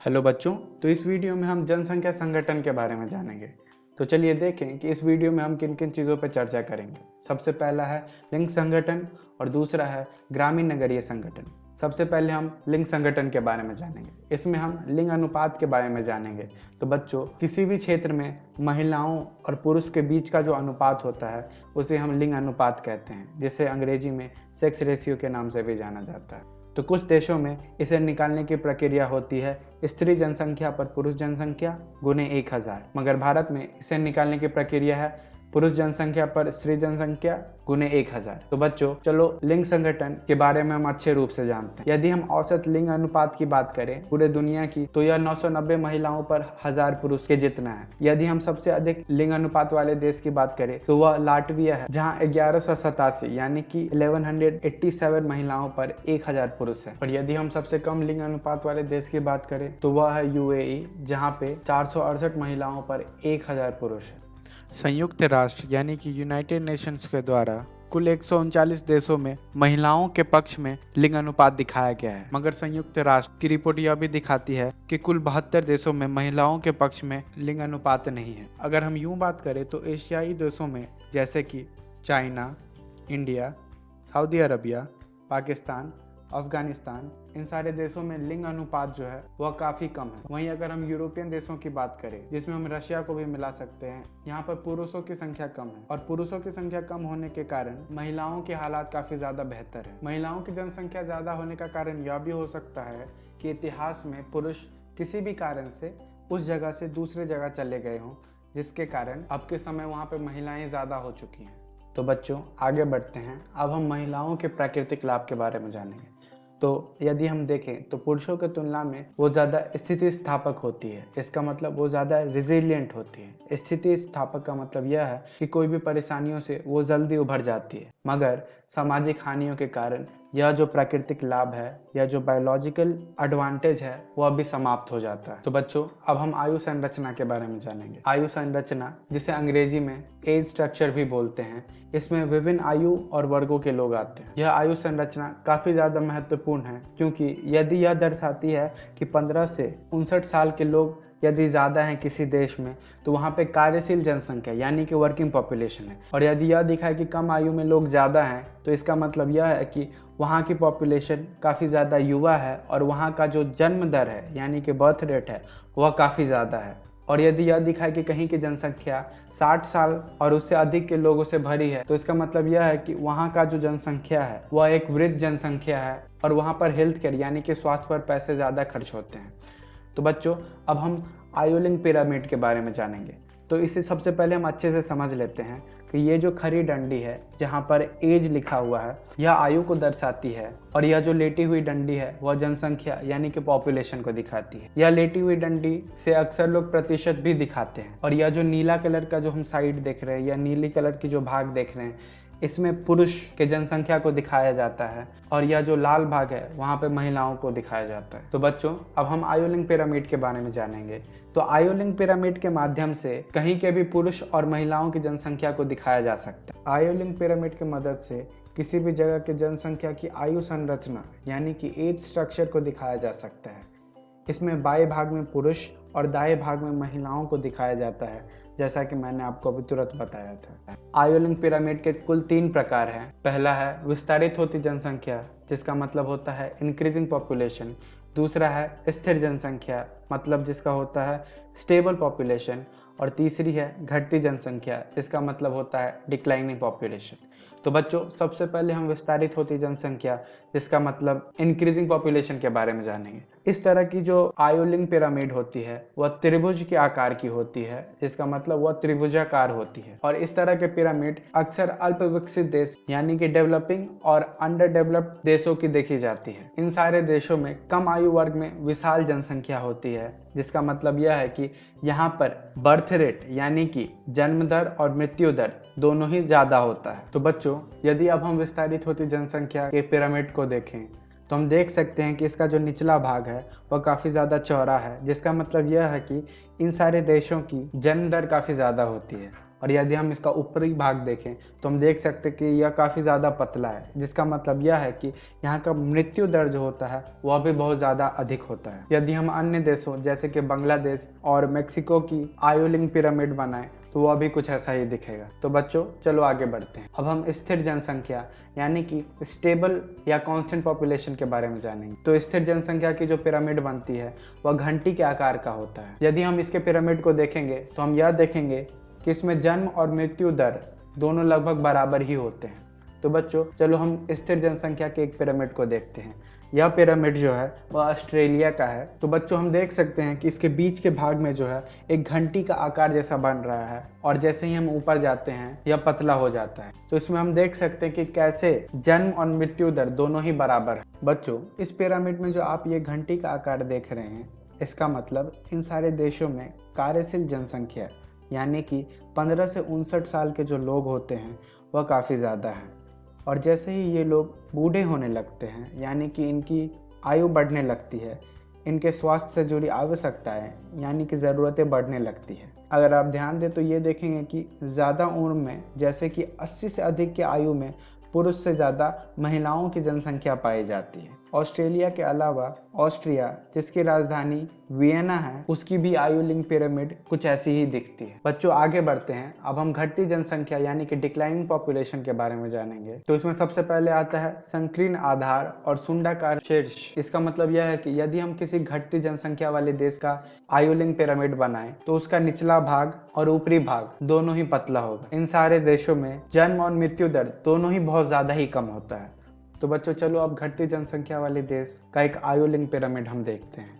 Hello बच्चों, तो इस वीडियो में हम जनसंख्या संगठन के बारे में जानेंगे। तो चलिए देखें कि इस वीडियो में हम किन किन चीज़ों पर चर्चा करेंगे। सबसे पहला है लिंग संगठन और दूसरा है ग्रामीण नगरीय संगठन। सबसे पहले हम लिंग संगठन के बारे में जानेंगे। इसमें हम लिंग अनुपात के बारे में जानेंगे। तो बच्चों, किसी भी क्षेत्र में महिलाओं और पुरुष के बीच का जो अनुपात होता है उसे हम लिंग अनुपात कहते हैं, जिसे अंग्रेजी में सेक्स रेशियो के नाम से भी जाना जाता है। तो कुछ देशों में इसे निकालने की प्रक्रिया होती है स्त्री जनसंख्या पर पुरुष जनसंख्या गुने 1000, मगर भारत में इसे निकालने की प्रक्रिया है पुरुष जनसंख्या पर स्त्री जनसंख्या गुने 1000। तो बच्चों, चलो लिंग संगठन के बारे में हम अच्छे रूप से जानते हैं। यदि हम औसत लिंग अनुपात की बात करें पूरे दुनिया की, तो यह 990 महिलाओं पर 1000 पुरुष के जितना है। यदि हम सबसे अधिक लिंग अनुपात वाले देश की बात करें तो वह लाटविया है, जहां 1187 यानी कि 1187 महिलाओं पर 1000 पुरुष है। और यदि हम सबसे कम लिंग अनुपात वाले देश की बात करें तो वह है यूएई, जहां पे 468 महिलाओं पर 1000 पुरुष है। संयुक्त राष्ट्र यानी कि यूनाइटेड नेशंस के द्वारा कुल 139 देशों में महिलाओं के पक्ष में लिंग अनुपात दिखाया गया है, मगर संयुक्त राष्ट्र की रिपोर्ट यह भी दिखाती है कि कुल 72 देशों में महिलाओं के पक्ष में लिंग अनुपात नहीं है। अगर हम यूं बात करें तो एशियाई देशों में जैसे कि China, India, Saudi Arabia, Pakistan, Afghanistan, इन सारे देशों में लिंग अनुपात जो है वह काफ़ी कम है। वहीं अगर हम यूरोपियन देशों की बात करें, जिसमें हम रशिया को भी मिला सकते हैं, यहाँ पर पुरुषों की संख्या कम है और पुरुषों की संख्या कम होने के कारण महिलाओं के हालात काफ़ी ज़्यादा बेहतर है। महिलाओं की जनसंख्या ज़्यादा होने का कारण यह भी हो सकता है कि इतिहास में पुरुष किसी भी कारण से उस जगह से दूसरे जगह चले गए हों, जिसके कारण अब के समय वहाँ पर महिलाएं ज़्यादा हो चुकी हैं। तो बच्चों, आगे बढ़ते हैं। अब हम महिलाओं के प्राकृतिक लाभ के बारे में जानेंगे। तो यदि हम देखें तो पुरुषों की तुलना में वो ज़्यादा स्थिति स्थापक होती है। इसका मतलब वो ज़्यादा रिजिलियंट होती है। स्थिति स्थापक का मतलब यह है कि कोई भी परेशानियों से वो जल्दी उभर जाती है, मगर सामाजिक हानियों के कारण यह जो प्राकृतिक लाभ है या जो बायोलॉजिकल एडवांटेज है वह भी समाप्त हो जाता है। तो बच्चों, अब हम आयु संरचना के बारे में जानेंगे। आयु संरचना, जिसे अंग्रेजी में एज स्ट्रक्चर भी बोलते हैं, इसमें विभिन्न आयु और वर्गों के लोग आते हैं। यह आयु संरचना काफ़ी ज़्यादा महत्वपूर्ण है, क्योंकि यदि यह दर्शाती है कि 15 से 59 साल के लोग यदि ज़्यादा हैं किसी देश में, तो वहाँ पे कार्यशील जनसंख्या यानी कि वर्किंग पॉपुलेशन है। और यदि यह दिखाए कि कम आयु में लोग ज़्यादा हैं, तो इसका मतलब यह है कि वहाँ की पॉपुलेशन काफ़ी ज़्यादा युवा है और वहाँ का जो जन्म दर है यानी कि बर्थ रेट है वह काफ़ी ज़्यादा है। और यदि यह दिखाए कि कहीं की जनसंख्या 60 साल और उससे अधिक के लोगों से भरी है, तो इसका मतलब यह है कि वहाँ का जो जनसंख्या है वह एक वृद्ध जनसंख्या है और वहाँ पर हेल्थ केयर यानी कि स्वास्थ्य पर पैसे ज़्यादा खर्च होते हैं। तो बच्चों, अब हम आयुलिंग पिरामिड के बारे में जानेंगे। तो इसे सबसे पहले हम अच्छे से समझ लेते हैं कि ये जो खरी डंडी है जहाँ पर एज लिखा हुआ है, यह आयु को दर्शाती है, और यह जो लेटी हुई डंडी है वह जनसंख्या यानी कि पॉपुलेशन को दिखाती है। यह लेटी हुई डंडी से अक्सर लोग प्रतिशत भी दिखाते हैं। और यह जो नीला कलर का जो हम साइड देख रहे हैं या नीली कलर की जो भाग देख रहे हैं, इसमें पुरुष के जनसंख्या को दिखाया जाता है, और यह जो लाल भाग है वहाँ पे महिलाओं को दिखाया जाता है। तो बच्चों, अब हम आयुलिंग पिरामिड के बारे में जानेंगे। तो आयुलिंग पिरामिड के माध्यम से कहीं के भी पुरुष और महिलाओं की जनसंख्या को दिखाया जा सकता है। आयुलिंग पिरामिड की मदद से किसी भी जगह की जनसंख्या की आयु संरचना यानी कि एज स्ट्रक्चर को दिखाया जा सकता है। इसमें बाएं भाग में पुरुष और दाएं भाग में महिलाओं को दिखाया जाता है, जैसा कि मैंने आपको अभी तुरंत बताया था। आयुलिंग पिरामिड के कुल 3 प्रकार हैं। पहला है विस्तारित होती जनसंख्या, जिसका मतलब होता है इंक्रीजिंग पॉपुलेशन। दूसरा है स्थिर जनसंख्या, मतलब जिसका होता है स्टेबल पॉपुलेशन। और तीसरी है घटती जनसंख्या, जिसका मतलब होता है डिक्लाइनिंग पॉपुलेशन। तो बच्चों, सबसे पहले हम विस्तारित होती जनसंख्या, जिसका मतलब इंक्रीजिंग पॉपुलेशन के बारे में जानेंगे। इस तरह की जो आयुलिंग पिरामिड होती है वह त्रिभुज के आकार की होती है, जिसका मतलब वह त्रिभुजाकार होती है। और इस तरह के पिरामिड अक्सर अल्प विकसित देश यानी कि डेवलपिंग और अंडर डेवलप्ड देशों की देखी जाती है। इन सारे देशों में कम आयु वर्ग में विशाल जनसंख्या होती है, जिसका मतलब यह है कि यहाँ पर बर्थ रेट यानी कि जन्म दर और मृत्यु दर दोनों ही ज़्यादा होता है। तो बच्चों, यदि अब हम विस्तारित होती जनसंख्या के पिरामिड को देखें तो हम देख सकते हैं कि इसका जो निचला भाग है वह काफ़ी ज़्यादा चौड़ा है, जिसका मतलब यह है कि इन सारे देशों की जन्म दर काफ़ी ज़्यादा होती है। और यदि हम इसका ऊपरी भाग देखें तो हम देख सकते हैं कि यह काफ़ी ज़्यादा पतला है, जिसका मतलब यह है कि यहाँ का मृत्यु दर जो होता है वह भी बहुत ज़्यादा अधिक होता है। यदि हम अन्य देशों जैसे कि बांग्लादेश और मेक्सिको की आयु लिंग पिरामिड बनाएं तो वह भी कुछ ऐसा ही दिखेगा। तो बच्चों चलो आगे बढ़ते हैं। अब हम स्थिर जनसंख्या यानी कि स्टेबल या कांस्टेंट पॉपुलेशन के बारे में जानेंगे। तो स्थिर जनसंख्या की जो पिरामिड बनती है वह घंटी के आकार का होता है। यदि हम इसके पिरामिड को देखेंगे तो हम यह देखेंगे कि इसमें जन्म और मृत्यु दर दोनों लगभग बराबर ही होते हैं। तो बच्चों चलो हम स्थिर जनसंख्या के एक पिरामिड को देखते हैं। यह पिरामिड जो है वह ऑस्ट्रेलिया का है। तो बच्चों हम देख सकते हैं कि इसके बीच के भाग में जो है एक घंटी का आकार जैसा बन रहा है और जैसे ही हम ऊपर जाते हैं यह पतला हो जाता है। तो इसमें हम देख सकते हैं कि कैसे जन्म और मृत्यु दर दोनों ही बराबर है। बच्चों इस पिरामिड में जो आप ये घंटी का आकार देख रहे हैं, इसका मतलब इन सारे देशों में कार्यशील जनसंख्या यानी कि 15 से 59 साल के जो लोग होते हैं वह काफ़ी ज़्यादा है। और जैसे ही ये लोग बूढ़े होने लगते हैं यानी कि इनकी आयु बढ़ने लगती है, इनके स्वास्थ्य से जुड़ी आवश्यकताएं यानी कि ज़रूरतें बढ़ने लगती है। अगर आप ध्यान दें तो ये देखेंगे कि ज़्यादा उम्र में जैसे कि 80 से अधिक की आयु में पुरुष से ज़्यादा महिलाओं की जनसंख्या पाई जाती है। ऑस्ट्रेलिया के अलावा ऑस्ट्रिया जिसकी राजधानी वियना है, उसकी भी आयु लिंग पिरामिड कुछ ऐसी ही दिखती है। बच्चों आगे बढ़ते हैं। अब हम घटती जनसंख्या यानी कि डिक्लाइनिंग पॉपुलेशन के बारे में जानेंगे। तो इसमें सबसे पहले आता है संकीर्ण आधार और सुंडाकार शीर्ष। इसका मतलब यह है कि यदि हम किसी घटती जनसंख्या वाले देश का आयु लिंग पिरामिड बनाएं तो उसका निचला भाग और ऊपरी भाग दोनों ही पतला होगा। इन सारे देशों में जन्म और मृत्यु दर दोनों ही बहुत ज्यादा ही कम होता है। तो बच्चों चलो अब घटती जनसंख्या वाले देश का एक आयु लिंग पिरामिड हम देखते हैं।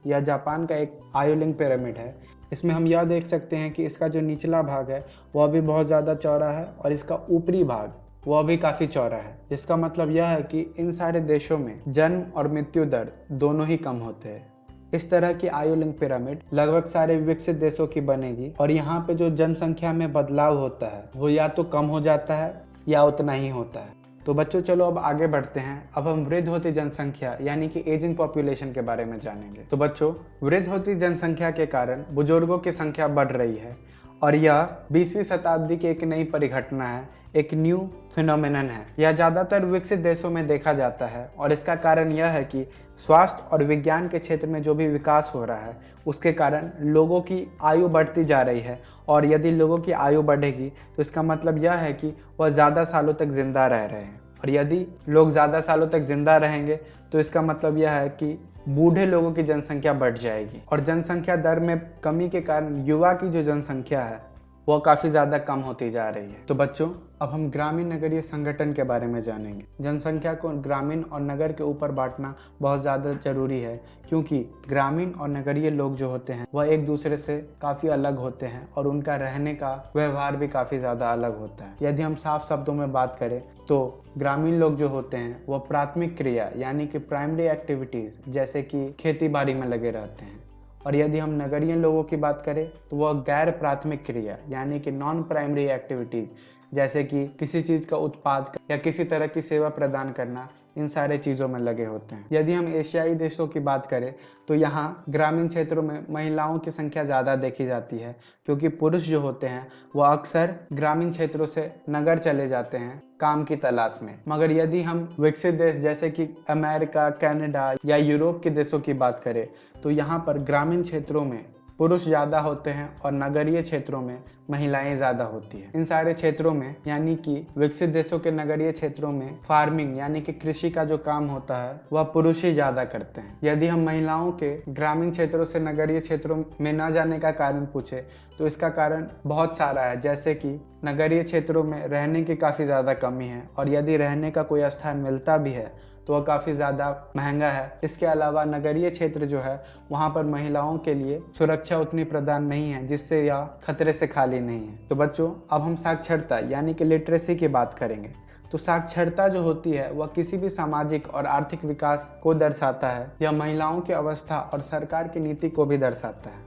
यह जापान का एक आयु लिंग पिरामिड है। इसमें हम यह देख सकते हैं कि इसका जो निचला भाग है वह भी बहुत ज़्यादा चौड़ा है और इसका ऊपरी भाग वह भी काफ़ी चौड़ा है। जिसका मतलब यह है कि इन सारे देशों में जन्म और मृत्यु दर दोनों ही कम होते हैं। इस तरह की आयु लिंग पिरामिड लगभग सारे विकसित देशों की बनेगी और यहाँ पे जो जनसंख्या में बदलाव होता है वो या तो कम हो जाता है या उतना ही होता है। तो बच्चों चलो अब आगे बढ़ते हैं। अब हम वृद्ध होती जनसंख्या यानी कि एजिंग पॉपुलेशन के बारे में जानेंगे। तो बच्चों वृद्ध होती जनसंख्या के कारण बुजुर्गों की संख्या बढ़ रही है और यह 20वीं शताब्दी की एक नई परिघटना है, एक न्यू फिनोमेनन है। यह ज़्यादातर विकसित देशों में देखा जाता है और इसका कारण यह है कि स्वास्थ्य और विज्ञान के क्षेत्र में जो भी विकास हो रहा है उसके कारण लोगों की आयु बढ़ती जा रही है और यदि लोगों की आयु बढ़ेगी तो इसका मतलब यह है कि वह ज़्यादा सालों तक जिंदा रह रहे हैं और यदि लोग ज़्यादा सालों तक जिंदा रहेंगे तो इसका मतलब यह है कि बूढ़े लोगों की जनसंख्या बढ़ जाएगी और जनसंख्या दर में कमी के कारण युवा की जो जनसंख्या है वो काफ़ी ज़्यादा कम होती जा रही है। तो बच्चों अब हम ग्रामीण नगरीय संगठन के बारे में जानेंगे। जनसंख्या को ग्रामीण और नगर के ऊपर बांटना बहुत ज़्यादा जरूरी है क्योंकि ग्रामीण और नगरीय लोग जो होते हैं वह एक दूसरे से काफ़ी अलग होते हैं और उनका रहने का व्यवहार भी काफ़ी ज़्यादा अलग होता है। यदि हम साफ शब्दों में बात करें तो ग्रामीण लोग जो होते हैं वह प्राथमिक क्रिया यानी कि प्राइमरी एक्टिविटीज़ जैसे कि खेती बाड़ी में लगे रहते हैं और यदि हम नगरीय लोगों की बात करें तो वह गैर प्राथमिक क्रिया यानी कि नॉन प्राइमरी एक्टिविटीज जैसे कि किसी चीज़ का उत्पाद या किसी तरह की सेवा प्रदान करना, इन सारे चीज़ों में लगे होते हैं। यदि हम एशियाई देशों की बात करें तो यहाँ ग्रामीण क्षेत्रों में महिलाओं की संख्या ज़्यादा देखी जाती है क्योंकि पुरुष जो होते हैं वह अक्सर ग्रामीण क्षेत्रों से नगर चले जाते हैं काम की तलाश में। मगर यदि हम विकसित देश जैसे कि अमेरिका, कनाडा या यूरोप के देशों की बात करें तो यहाँ पर ग्रामीण क्षेत्रों में पुरुष ज़्यादा होते हैं और नगरीय क्षेत्रों में महिलाएं ज़्यादा होती हैं। इन सारे क्षेत्रों में यानी कि विकसित देशों के नगरीय क्षेत्रों में फार्मिंग यानी कि कृषि का जो काम होता है वह पुरुष ही ज़्यादा करते हैं। यदि हम महिलाओं के ग्रामीण क्षेत्रों से नगरीय क्षेत्रों में न जाने का कारण पूछे तो इसका कारण बहुत सारा है, जैसे कि नगरीय क्षेत्रों में रहने की काफ़ी ज़्यादा कमी है और यदि रहने का कोई स्थान मिलता भी है तो वह काफ़ी ज़्यादा महंगा है। इसके अलावा नगरीय क्षेत्र जो है वहाँ पर महिलाओं के लिए सुरक्षा उतनी प्रदान नहीं है जिससे यह खतरे से खाली नहीं है। तो बच्चों अब हम साक्षरता यानी कि लिटरेसी की बात करेंगे। तो साक्षरता जो होती है वह किसी भी सामाजिक और आर्थिक विकास को दर्शाता है। यह महिलाओं की अवस्था और सरकार की नीति को भी दर्शाता है।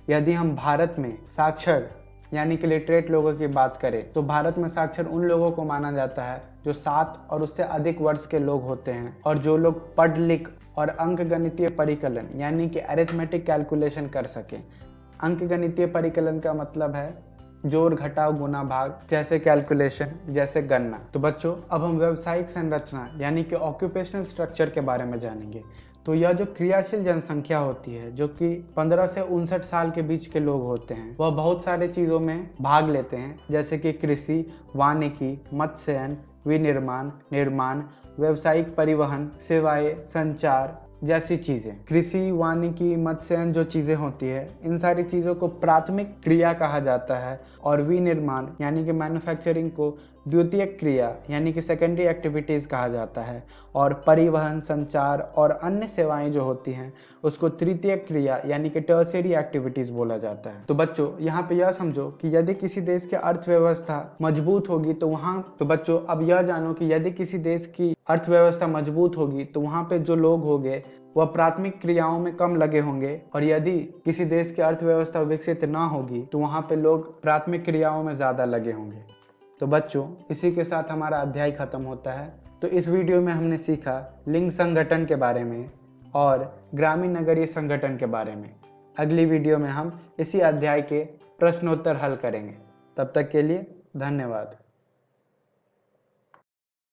यदि हम भारत में साक्षर यानी कि लिटरेट लोगों की बात करें तो भारत में साक्षर उन लोगों को माना जाता है जो 7 और उससे अधिक वर्ष के लोग होते हैं और जो लोग पढ़ लिख और अंकगणितीय परिकलन यानी कि अरिथमेटिक कैलकुलेशन कर सकें। अंकगणितीय परिकलन का मतलब है जोड़ घटाव गुना भाग जैसे कैलकुलेशन, जैसे गणना। तो बच्चों अब हम व्यवसायिक संरचना यानी कि ऑक्यूपेशनल स्ट्रक्चर के बारे में जानेंगे। तो यह जो क्रियाशील जनसंख्या होती है, जो कि 15 से 59 साल के बीच के लोग होते हैं, वह बहुत सारे चीज़ों में भाग लेते हैं, जैसे कि कृषि, वानिकी, मत्स्यन, विनिर्माण, निर्माण, व्यावसायिक परिवहन, सेवाएं, संचार जैसी चीज़ें। कृषि, वानिकी, मत्स्यन जो चीज़ें होती है, इन सारी चीज़ों को प्राथमिक क्रिया कहा जाता है, और विनिर्माण यानी कि मैन्युफैक्चरिंग को द्वितीयक क्रिया यानी कि सेकेंडरी एक्टिविटीज़ कहा जाता है, और परिवहन, संचार और अन्य सेवाएं जो होती हैं उसको तृतीयक क्रिया यानी कि टर्शियरी एक्टिविटीज़ बोला जाता है। तो बच्चों यहाँ पे यह समझो कि यदि किसी देश की अर्थव्यवस्था मजबूत होगी तो बच्चों अब यह जानो कि यदि किसी देश की अर्थव्यवस्था मजबूत होगी तो वहाँ पे जो लोग होंगे वह प्राथमिक क्रियाओं में कम लगे होंगे, और यदि किसी देश की अर्थव्यवस्था विकसित ना होगी तो वहाँ पे लोग प्राथमिक क्रियाओं में ज़्यादा लगे होंगे। तो बच्चों इसी के साथ हमारा अध्याय खत्म होता है। तो इस वीडियो में हमने सीखा लिंग संगठन के बारे में और ग्रामीण नगरीय संगठन के बारे में। अगली वीडियो में हम इसी अध्याय के प्रश्नोत्तर हल करेंगे। तब तक के लिए धन्यवाद।